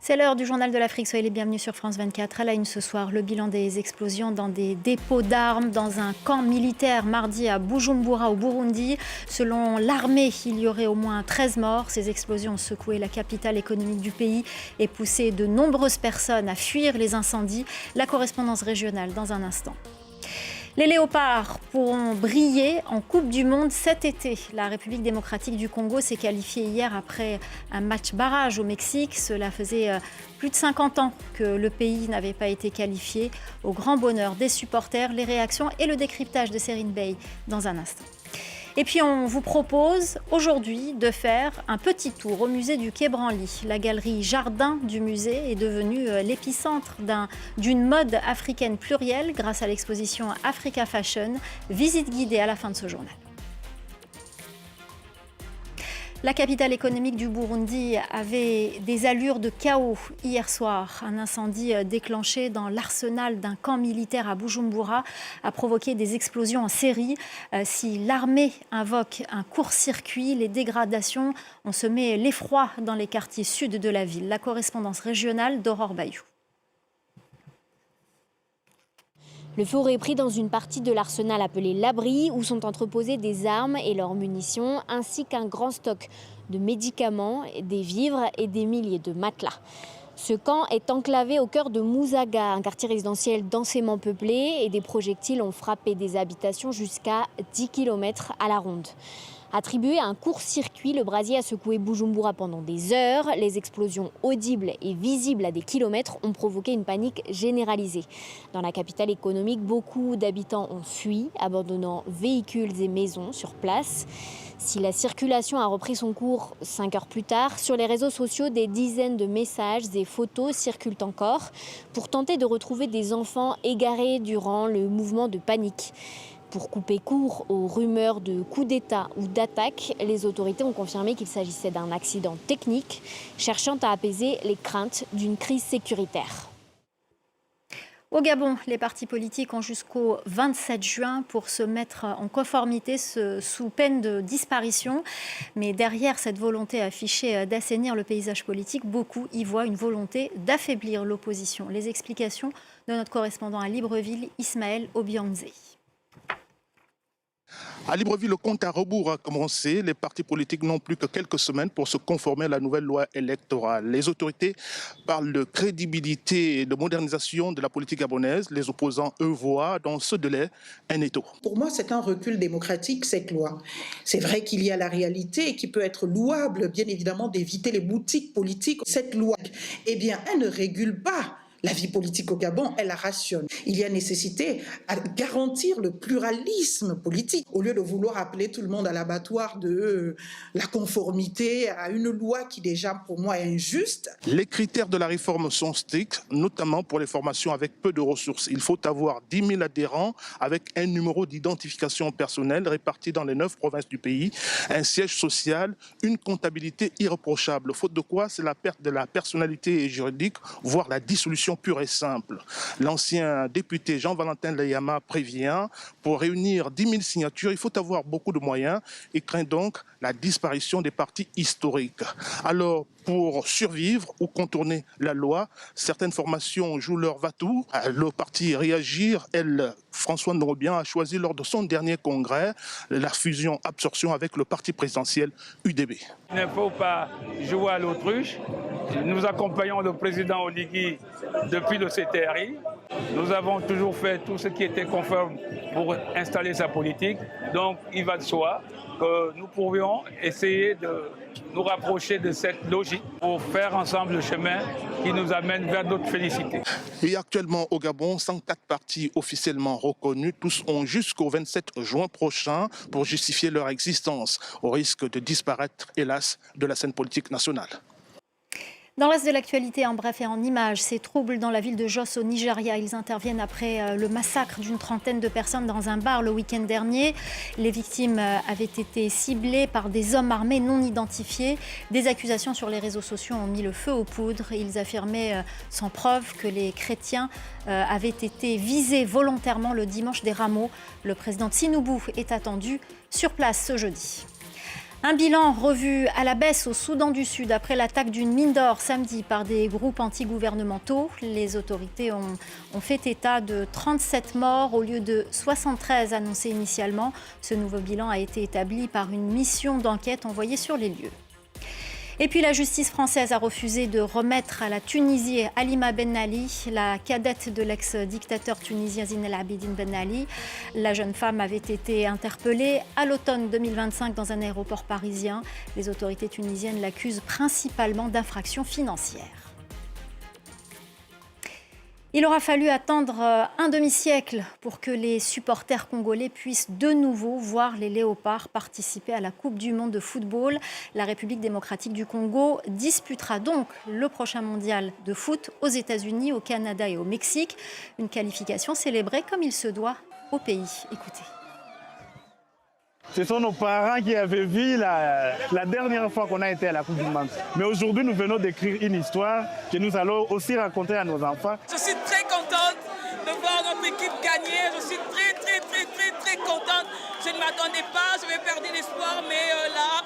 C'est l'heure du journal de l'Afrique. Soyez les bienvenus sur France 24. À la une ce soir, le bilan des explosions dans des dépôts d'armes dans un camp militaire mardi à Bujumbura au Burundi. Selon l'armée, il y aurait au moins 13 morts. Ces explosions ont secoué la capitale économique du pays et poussé de nombreuses personnes à fuir les incendies. La correspondance régionale dans un instant. Les léopards pourront briller en Coupe du Monde cet été. La République démocratique du Congo s'est qualifiée hier après un match barrage au Mexique. Cela faisait plus de 50 ans que le pays n'avait pas été qualifié. Au grand bonheur des supporters, les réactions et le décryptage de Serine Bey dans un instant. Et puis on vous propose aujourd'hui de faire un petit tour au musée du Quai Branly. La galerie Jardin du musée est devenue l'épicentre d'une mode africaine plurielle grâce à l'exposition Africa Fashion. Visite guidée à la fin de ce journal. La capitale économique du Burundi avait des allures de chaos hier soir. Un incendie déclenché dans l'arsenal d'un camp militaire à Bujumbura a provoqué des explosions en série. Si l'armée invoque un court-circuit, les dégradations ont semé l'effroi dans les quartiers sud de la ville. La correspondance régionale d'Aurore Bayou. Le feu aurait pris dans une partie de l'arsenal appelé l'abri où sont entreposées des armes et leurs munitions ainsi qu'un grand stock de médicaments, des vivres et des milliers de matelas. Ce camp est enclavé au cœur de Musaga, un quartier résidentiel densément peuplé et des projectiles ont frappé des habitations jusqu'à 10 km à la ronde. Attribué à un court-circuit, le brasier a secoué Bujumbura pendant des heures. Les explosions audibles et visibles à des kilomètres ont provoqué une panique généralisée. Dans la capitale économique, beaucoup d'habitants ont fui, abandonnant véhicules et maisons sur place. Si la circulation a repris son cours 5 heures plus tard, sur les réseaux sociaux, des dizaines de messages et photos circulent encore pour tenter de retrouver des enfants égarés durant le mouvement de panique. Pour couper court aux rumeurs de coups d'État ou d'attaque, les autorités ont confirmé qu'il s'agissait d'un accident technique, cherchant à apaiser les craintes d'une crise sécuritaire. Au Gabon, les partis politiques ont jusqu'au 27 juin pour se mettre en conformité sous peine de disparition. Mais derrière cette volonté affichée d'assainir le paysage politique, beaucoup y voient une volonté d'affaiblir l'opposition. Les explications de notre correspondant à Libreville, Ismaël Obianze. À Libreville, le compte à rebours a commencé. Les partis politiques n'ont plus que quelques semaines pour se conformer à la nouvelle loi électorale. Les autorités parlent de crédibilité et de modernisation de la politique gabonaise. Les opposants, eux, voient dans ce délai un étau. Pour moi, c'est un recul démocratique, cette loi. C'est vrai qu'il y a la réalité et qui peut être louable, bien évidemment, d'éviter les boutiques politiques. Cette loi, eh bien, elle ne régule pas la vie politique au Gabon, elle la rationne. Il y a nécessité à garantir le pluralisme politique. Au lieu de vouloir appeler tout le monde à l'abattoir de la conformité à une loi qui déjà pour moi est injuste. Les critères de la réforme sont stricts, notamment pour les formations avec peu de ressources. Il faut avoir 10 000 adhérents avec un numéro d'identification personnelle réparti dans les 9 provinces du pays, un siège social, une comptabilité irréprochable. Faute de quoi, c'est la perte de la personnalité juridique, voire la dissolution pure et simple. L'ancien député Jean-Valentin Leyama prévient, pour réunir 10 000 signatures, il faut avoir beaucoup de moyens et craint donc la disparition des partis historiques. Alors, pour survivre ou contourner la loi, certaines formations jouent leur va-tout. Le parti Réagir, François Norobien a choisi lors de son dernier congrès la fusion-absorption avec le parti présidentiel UDB. Il ne faut pas jouer à l'autruche. Nous accompagnons le président Oligui depuis le CTRI. Nous avons toujours fait tout ce qui était conforme pour installer sa politique. Donc il va de soi que nous pourrions essayer de nous rapprocher de cette logique pour faire ensemble le chemin qui nous amène vers d'autres félicités. Et actuellement au Gabon, 104 partis officiellement reconnus, tous ont jusqu'au 27 juin prochain pour justifier leur existence, au risque de disparaître, hélas, de la scène politique nationale. Dans le reste de l'actualité, en bref et en images, ces troubles dans la ville de Jos au Nigeria. Ils interviennent après le massacre d'une trentaine de personnes dans un bar le week-end dernier. Les victimes avaient été ciblées par des hommes armés non identifiés. Des accusations sur les réseaux sociaux ont mis le feu aux poudres. Ils affirmaient sans preuve que les chrétiens avaient été visés volontairement le dimanche des Rameaux. Le président Tinubu est attendu sur place ce jeudi. Un bilan revu à la baisse au Soudan du Sud après l'attaque d'une mine d'or samedi par des groupes anti-gouvernementaux. Les autorités ont fait état de 37 morts au lieu de 73 annoncés initialement. Ce nouveau bilan a été établi par une mission d'enquête envoyée sur les lieux. Et puis la justice française a refusé de remettre à la Tunisie Halima Ben Ali, la cadette de l'ex-dictateur tunisien Zine El Abidine Ben Ali. La jeune femme avait été interpellée à l'automne 2025 dans un aéroport parisien. Les autorités tunisiennes l'accusent principalement d'infractions financières. Il aura fallu attendre un demi-siècle pour que les supporters congolais puissent de nouveau voir les Léopards participer à la Coupe du monde de football. La République démocratique du Congo disputera donc le prochain mondial de foot aux États-Unis, au Canada et au Mexique. Une qualification célébrée comme il se doit au pays. Écoutez. Ce sont nos parents qui avaient vu la dernière fois qu'on a été à la Coupe du Monde. Mais aujourd'hui, nous venons d'écrire une histoire que nous allons aussi raconter à nos enfants. Je suis très contente de voir notre équipe gagner. Je suis très contente. Je ne m'attendais pas, j'avais perdu l'espoir, mais là,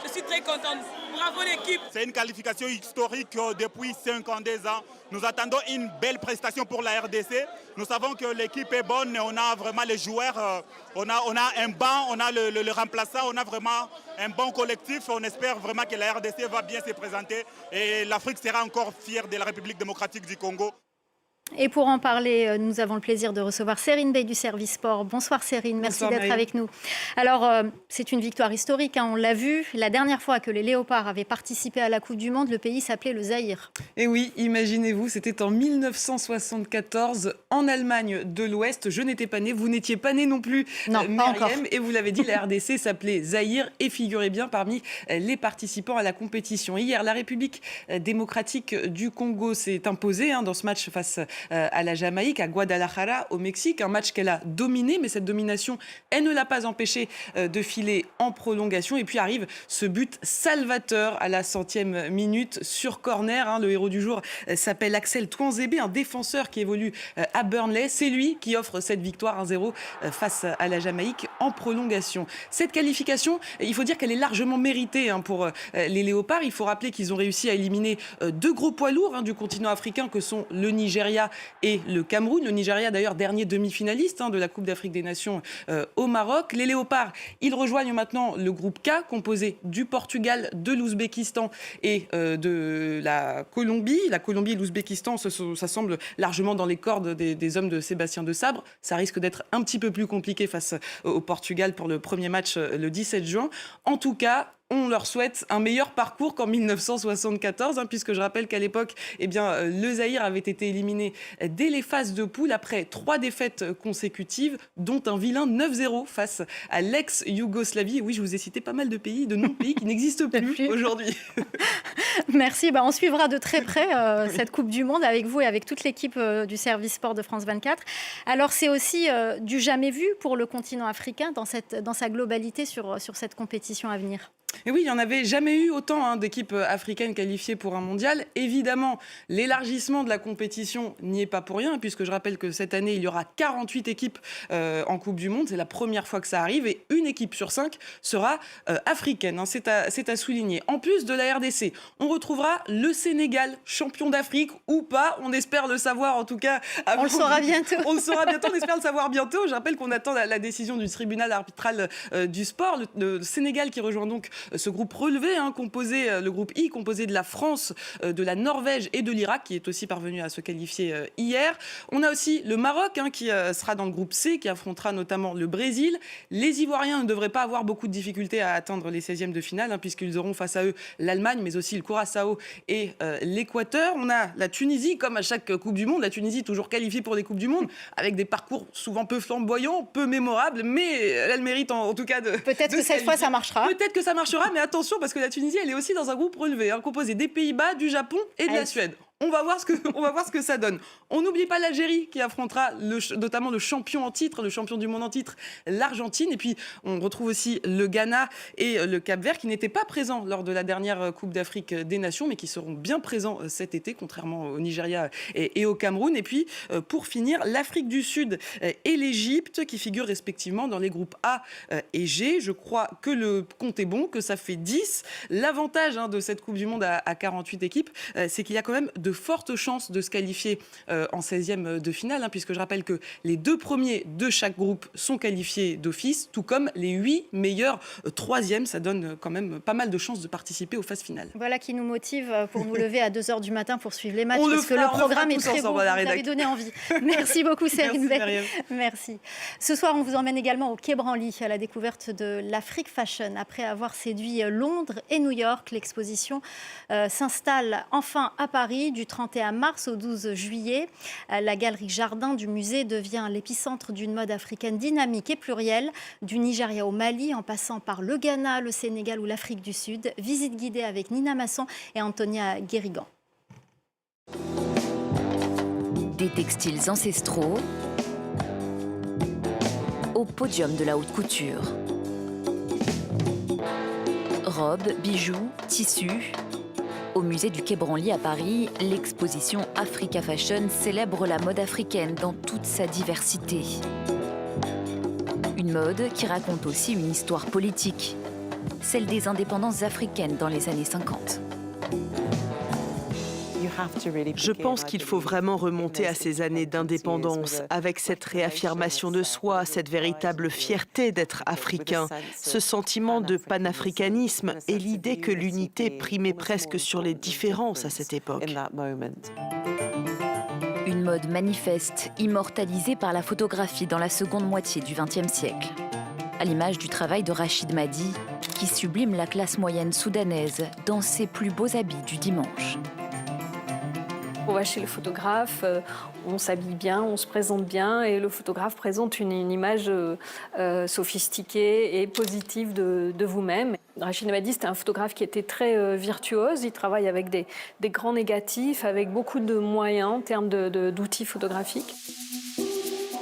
je suis très contente. Bravo l'équipe. C'est une qualification historique depuis 52 ans. Nous attendons une belle prestation pour la RDC. Nous savons que l'équipe est bonne, on a vraiment les joueurs, on a un banc, on a le remplaçant, on a vraiment un bon collectif. On espère vraiment que la RDC va bien se présenter et l'Afrique sera encore fière de la République démocratique du Congo. Et pour en parler, nous avons le plaisir de recevoir Serine Bey du service sport. Bonsoir Serine, merci d'être avec nous. Alors, c'est une victoire historique, on l'a vu. La dernière fois que les Léopards avaient participé à la Coupe du Monde, le pays s'appelait le Zaïre. Et oui, imaginez-vous, c'était en 1974, en Allemagne de l'Ouest. Je n'étais pas née, vous n'étiez pas née non plus, non, pas encore. Et vous l'avez dit, la RDC s'appelait Zaïre et figurez bien parmi les participants à la compétition. Hier, la République démocratique du Congo s'est imposée dans ce match face à la Jamaïque, à Guadalajara, au Mexique. Un match qu'elle a dominé, mais cette domination, elle ne l'a pas empêchée de filer en prolongation. Et puis arrive ce but salvateur à la 100e minute sur corner. Le héros du jour s'appelle Axel Tuanzebe, un défenseur qui évolue à Burnley. C'est lui qui offre cette victoire 1-0 face à la Jamaïque en prolongation. Cette qualification, il faut dire qu'elle est largement méritée pour les Léopards. Il faut rappeler qu'ils ont réussi à éliminer deux gros poids lourds du continent africain que sont le Nigeria et le Cameroun. Le Nigeria, d'ailleurs, dernier demi-finaliste de la Coupe d'Afrique des Nations au Maroc. Les Léopards, ils rejoignent maintenant le groupe K, composé du Portugal, de l'Ouzbékistan et de la Colombie. La Colombie et l'Ouzbékistan, ça semble largement dans les cordes des hommes de Sébastien Desabre. Ça risque d'être un petit peu plus compliqué face au Portugal pour le premier match le 17 juin. En tout cas, on leur souhaite un meilleur parcours qu'en 1974, puisque je rappelle qu'à l'époque, le Zaïre avait été éliminé dès les phases de poule après 3 défaites consécutives, dont un vilain 9-0 face à l'ex-Yougoslavie. Et oui, je vous ai cité pas mal de pays, de non-pays qui n'existent plus aujourd'hui. Merci. On suivra de très près cette Coupe du Monde avec vous et avec toute l'équipe du service sport de France 24. Alors, c'est aussi du jamais vu pour le continent africain dans sa globalité sur cette compétition à venir. Et oui, il n'y en avait jamais eu autant d'équipes africaines qualifiées pour un mondial. Évidemment, l'élargissement de la compétition n'y est pas pour rien, puisque je rappelle que cette année, il y aura 48 équipes en Coupe du Monde. C'est la première fois que ça arrive et une équipe sur 5 sera africaine. C'est à souligner. En plus de la RDC, on retrouvera le Sénégal, champion d'Afrique ou pas. On espère le savoir en tout cas. On le saura bientôt. On le saura bientôt, on espère le savoir bientôt. Je rappelle qu'on attend la décision du tribunal arbitral du sport. Le Sénégal qui rejoint donc ce groupe relevé, le groupe I, composé de la France, de la Norvège et de l'Irak, qui est aussi parvenu à se qualifier hier. On a aussi le Maroc, qui sera dans le groupe C, qui affrontera notamment le Brésil. Les Ivoiriens ne devraient pas avoir beaucoup de difficultés à atteindre les 16e de finale, puisqu'ils auront face à eux l'Allemagne, mais aussi le Curaçao et l'Équateur. On a la Tunisie, comme à chaque Coupe du Monde. La Tunisie toujours qualifiée pour les Coupes du Monde, avec des parcours souvent peu flamboyants, peu mémorables, mais elle mérite en tout cas de... Peut-être que cette fois ça marchera. Peut-être que ça marchera, mais attention, parce que la Tunisie, elle est aussi dans un groupe relevé, composé des Pays-Bas, du Japon et de la Suède. On va voir ce que ça donne. On n'oublie pas l'Algérie qui affrontera notamment le champion en titre, le champion du monde en titre, l'Argentine. Et puis, on retrouve aussi le Ghana et le Cap-Vert qui n'étaient pas présents lors de la dernière Coupe d'Afrique des Nations, mais qui seront bien présents cet été, contrairement au Nigeria et au Cameroun. Et puis, pour finir, l'Afrique du Sud et l'Égypte qui figurent respectivement dans les groupes A et G. Je crois que le compte est bon, que ça fait 10. L'avantage de cette Coupe du Monde à 48 équipes, c'est qu'il y a quand même de fortes chances de se qualifier en 16e de finale, puisque je rappelle que les 2 premiers de chaque groupe sont qualifiés d'office, tout comme les 8 meilleurs 3e. Ça donne quand même pas mal de chances de participer aux phases finales. Voilà qui nous motive pour nous lever à 2h du matin pour suivre les matchs, parce que le programme est très beau, vous avez donné envie. Merci beaucoup Céline Bey. Merci. Ce soir, on vous emmène également au Quai Branly, à la découverte de l'Afrique Fashion. Après avoir séduit Londres et New York, l'exposition s'installe enfin à Paris du 31 mars au 12 juillet. La galerie Jardin du musée devient l'épicentre d'une mode africaine dynamique et plurielle, du Nigeria au Mali, en passant par le Ghana, le Sénégal ou l'Afrique du Sud. Visite guidée avec Nina Masson et Antonia Guérigan. Des textiles ancestraux au podium de la haute couture. Robes, bijoux, tissus. Au musée du Quai Branly à Paris, l'exposition Africa Fashion célèbre la mode africaine dans toute sa diversité. Une mode qui raconte aussi une histoire politique, celle des indépendances africaines dans les années 50. Je pense qu'il faut vraiment remonter à ces années d'indépendance, avec cette réaffirmation de soi, cette véritable fierté d'être africain, ce sentiment de panafricanisme et l'idée que l'unité primait presque sur les différences à cette époque. Une mode manifeste, immortalisée par la photographie dans la seconde moitié du XXe siècle. À l'image du travail de Rachid Mahdi, qui sublime la classe moyenne soudanaise dans ses plus beaux habits du dimanche. On va chez le photographe, on s'habille bien, on se présente bien et le photographe présente une image sophistiquée et positive de vous-même. Rachid Mahdi, c'était un photographe qui était très virtuose. Il travaille avec des grands négatifs, avec beaucoup de moyens en termes d'outils photographiques.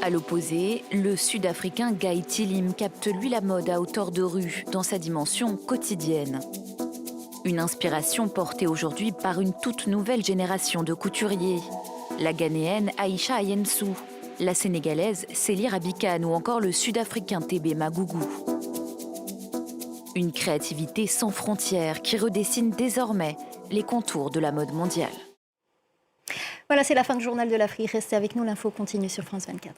À l'opposé, le Sud-Africain Guy Tillim capte lui la mode à hauteur de rue dans sa dimension quotidienne. Une inspiration portée aujourd'hui par une toute nouvelle génération de couturiers. La Ghanéenne Aïcha Ayensou, la Sénégalaise Célie Rabican ou encore le Sud-Africain Tébé Magougou. Une créativité sans frontières qui redessine désormais les contours de la mode mondiale. Voilà, c'est la fin du journal de l'Afrique. Restez avec nous, l'info continue sur France 24.